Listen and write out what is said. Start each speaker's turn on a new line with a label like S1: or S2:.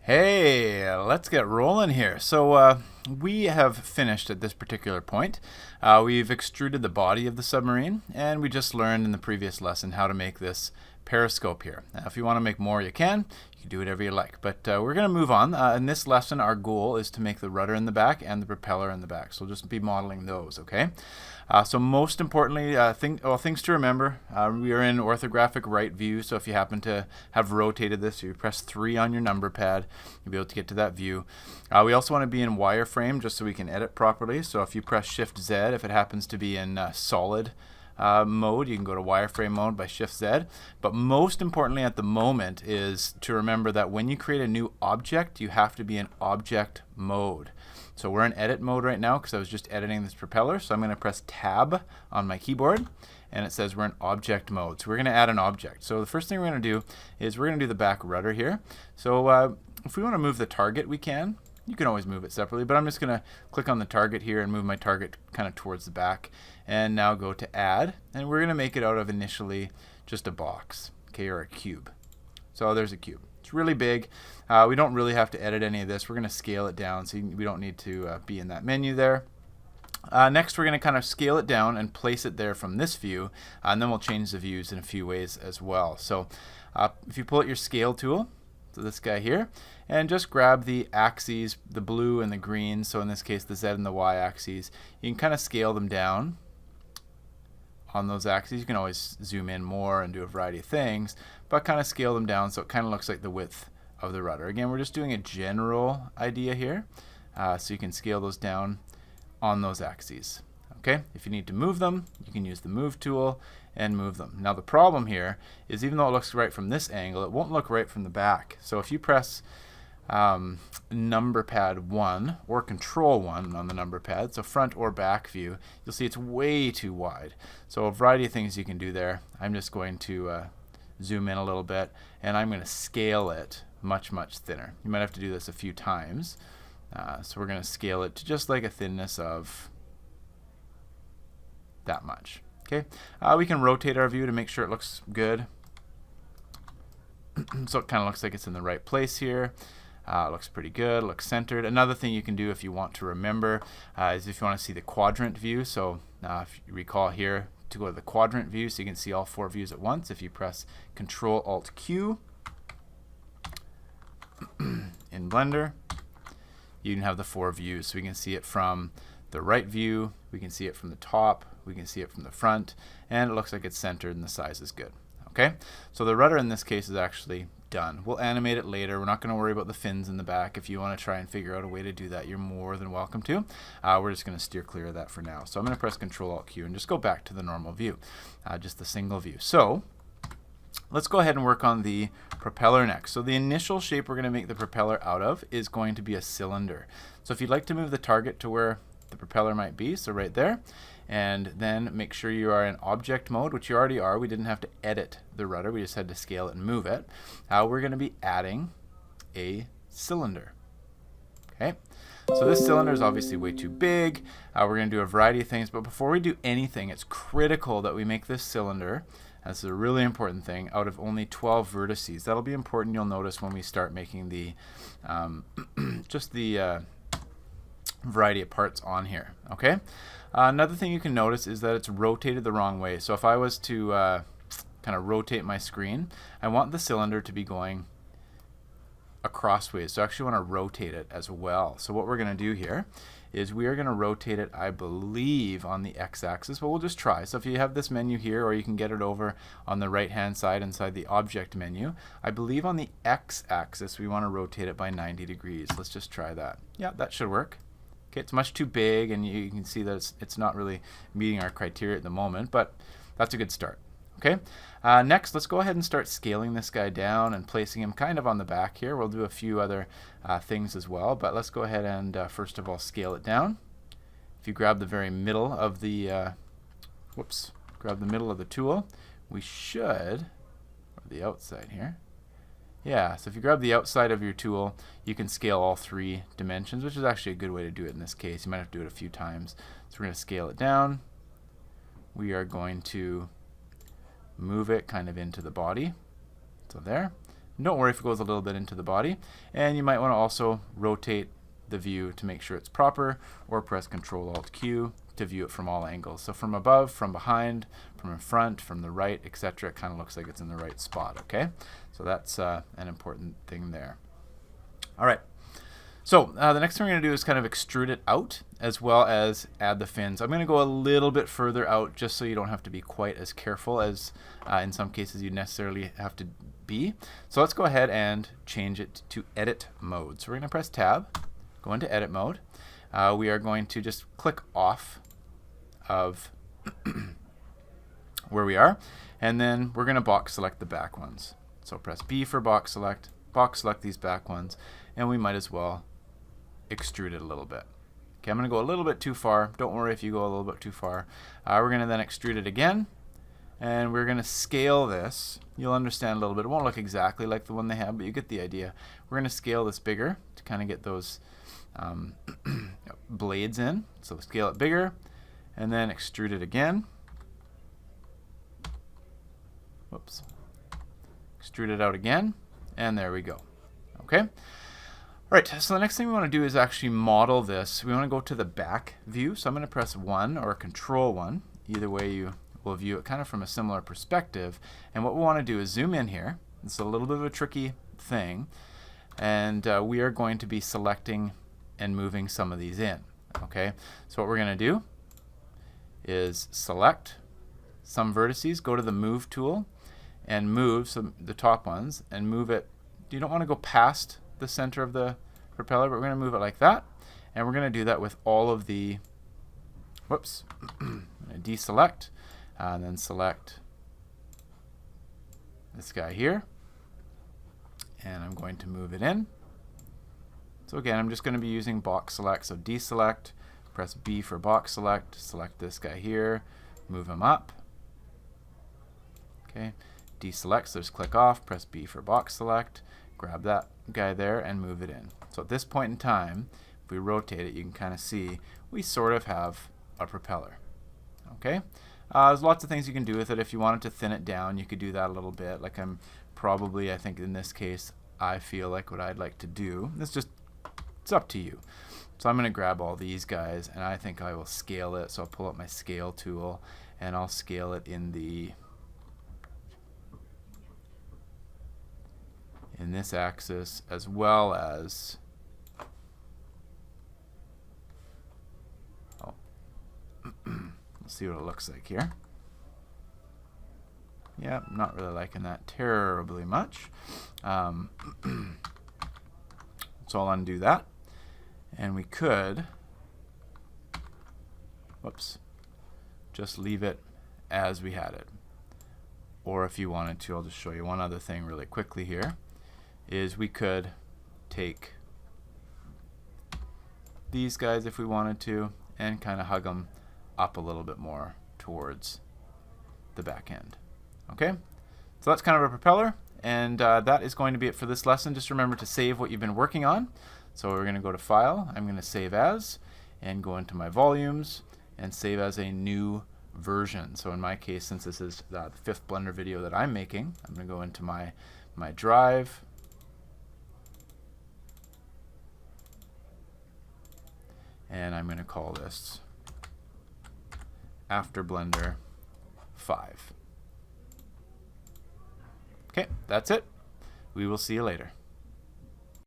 S1: Hey, let's get rolling here. We have finished at this particular point. We've extruded the body of the submarine, and we just learned in the previous lesson how to make this periscope here. Now, if you want to make more, you can. You can do whatever you like. But we're going to move on. In this lesson, our goal is to make the rudder in the back and the propeller in the back. So we'll just be modeling those, okay? So most importantly, things to remember, we are in orthographic right view, so if you happen to have rotated this, you press 3 on your number pad, you'll be able to get to that view. We also want to be in wireframe just so we can edit properly, so if you press Shift Z, if it happens to be in solid mode, you can go to wireframe mode by Shift Z. But most importantly at the moment is to remember that when you create a new object, you have to be in object mode. So we're in edit mode right now because I was just editing this propeller. So I'm going to press Tab on my keyboard and it says we're in object mode. So we're going to add an object. So the first thing we're going to do is we're going to do the back rudder here. So if we want to move the target, we can. You can always move it separately, but I'm just going to click on the target here and move my target kind of towards the back. And now go to add, and we're going to make it out of initially just a box, okay, or a cube. So there's a cube. It's really big. We don't really have to edit any of this. We're going to scale it down so we don't need to be in that menu there. Next, we're going to kind of scale it down and place it there from this view, and then we'll change the views in a few ways as well. So if you pull out your scale tool, so this guy here, and just grab the axes, the blue and the green, so in this case the Z and the Y axes, you can kind of scale them down on those axes. You can always zoom in more and do a variety of things, but kind of scale them down so it kind of looks like the width of the rudder. Again, we're just doing a general idea here, so you can scale those down on those axes. Okay, if you need to move them, you can use the move tool and move them. Now the problem here is even though it looks right from this angle, it won't look right from the back. So if you press number pad 1 or control 1 on the number pad, so front or back view, you'll see it's way too wide. So a variety of things you can do there. I'm just going to zoom in a little bit and I'm going to scale it much thinner. You might have to do this a few times. So we're going to scale it to just like a thinness of that much. Okay, we can rotate our view to make sure it looks good. So it kind of looks like it's in the right place here. It looks pretty good, looks centered. Another thing you can do if you want to remember is if you want to see the quadrant view. So if you recall here, to go to the quadrant view so you can see all 4 views at once, if you press Control-Alt-Q in Blender, you can have the 4 views. So we can see it from the right view, we can see it from the top, we can see it from the front, and it looks like it's centered and the size is good. Okay, so the rudder in this case is actually done. We'll animate it later. We're not going to worry about the fins in the back. If you want to try and figure out a way to do that, you're more than welcome to. We're just going to steer clear of that for now. So I'm going to press Control-Alt-Q and just go back to the normal view, just the single view. So let's go ahead and work on the propeller next. So the initial shape we're going to make the propeller out of is going to be a cylinder. So if you'd like to move the target to where the propeller might be, so right there, and then make sure you are in object mode, which you already are. We didn't have to edit the rudder, we just had to scale it and move it. We're going to be adding a cylinder. Okay, so this cylinder is obviously way too big. We're going to do a variety of things, but before we do anything, it's critical that we make this cylinder, this is a really important thing, out of only 12 vertices. That'll be important, you'll notice, when we start making the just the variety of parts on here. Okay. Another thing you can notice is that it's rotated the wrong way. So if I was to kind of rotate my screen, I want the cylinder to be going across ways. So I actually want to rotate it as well. So what we're going to do here is we are going to rotate it, I believe, on the x-axis, but we'll just try. So if you have this menu here, or you can get it over on the right-hand side inside the object menu, I believe on the x-axis we want to rotate it by 90 degrees. Let's just try that. Yeah, that should work. Okay, it's much too big, and you can see that it's not really meeting our criteria at the moment, but that's a good start. Okay, next let's go ahead and start scaling this guy down and placing him kind of on the back here. We'll do a few other things as well, but let's go ahead and first of all scale it down. If you grab the very middle of the, grab the middle of the tool, we should, or the outside here. Yeah, so if you grab the outside of your tool, you can scale all 3 dimensions, which is actually a good way to do it in this case. You might have to do it a few times. So we're going to scale it down. We are going to move it kind of into the body. So there. Don't worry if it goes a little bit into the body. And you might want to also rotate the view to make sure it's proper, or press Ctrl-Alt-Q to view it from all angles. So from above, from behind, from in front, from the right, etc. It kind of looks like it's in the right spot, okay? So that's an important thing there. All right. So the next thing we're going to do is kind of extrude it out as well as add the fins. I'm going to go a little bit further out just so you don't have to be quite as careful as in some cases you necessarily have to be. So let's go ahead and change it to edit mode. So we're going to press tab, go into edit mode. We are going to just click off of where we are, and then we're going to box select the back ones. So press B for box select these back ones, and we might as well extrude it a little bit. Okay, I'm going to go a little bit too far. Don't worry if you go a little bit too far. We're going to then extrude it again, and we're going to scale this. You'll understand a little bit. It won't look exactly like the one they have, but you get the idea. We're going to scale this bigger to kind of get those blades in. So scale it bigger, and then extrude it again. Whoops. Extrude it out again, and there we go. Okay. All right, so the next thing we want to do is actually model this. We want to go to the back view. So I'm going to press 1 or Control 1. Either way, you will view it kind of from a similar perspective. And what we want to do is zoom in here. It's a little bit of a tricky thing. And we are going to be selecting and moving some of these in. Okay, so what we're going to do is select some vertices, go to the Move tool, and move the top ones, and move it. You don't want to go past the center of the propeller, but we're going to move it like that, and we're going to do that with all of the, whoops, I'm going to deselect, and then select this guy here, and I'm going to move it in. So again, I'm just going to be using box select, so deselect, press B for box select, select this guy here, move him up, okay, deselect, so just click off, press B for box select, grab that guy there and move it in. So at this point in time, if we rotate it, you can kind of see we sort of have a propeller. Okay, there's lots of things you can do with it. If you wanted to thin it down, you could do that a little bit. Like I think in this case, I feel like what I'd like to do. It's up to you. So I'm going to grab all these guys, and I think I will scale it. So I'll pull up my scale tool, and I'll scale it in this axis, as well as let's see what it looks like here. Yeah, not really liking that terribly much. So I'll undo that, and we could, whoops, just leave it as we had it. Or if you wanted to, I'll just show you one other thing really quickly here, is we could take these guys if we wanted to and kind of hug them up a little bit more towards the back end. Okay, so that's kind of a propeller, and that is going to be it for this lesson. Just remember to save what you've been working on. So we're going to go to File, I'm going to Save As, and go into my volumes and save as a new version. So in my case, since this is the 5th Blender video that I'm making, I'm going to go into my drive, and I'm going to call this After Blender 5. Okay, that's it. We will see you later.